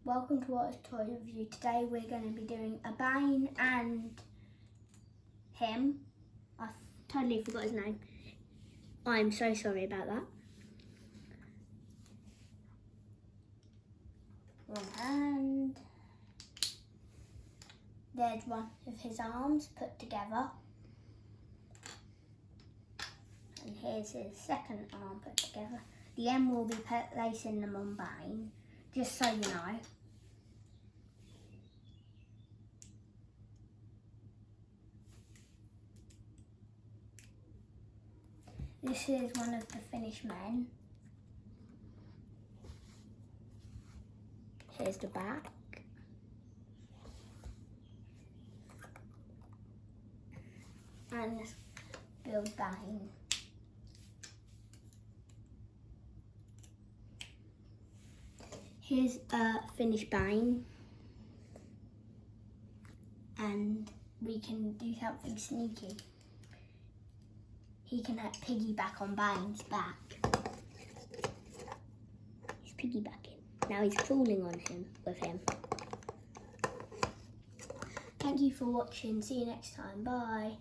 welcome to What is Toy Review. Today we're going to be doing a Bane and him. I totally forgot his name. I'm so sorry about that. One hand. There's one of his arms put together. And here's his second arm put together. The end will be placing them on Bane, just so you know. This is one of the finished men. Here's the back. And let's build Bane. Here's a finished Bane. And we can do something sneaky. He can piggyback on Bane's back. He's piggybacking. Now he's crawling on him with him. Thank you for watching. See you next time. Bye.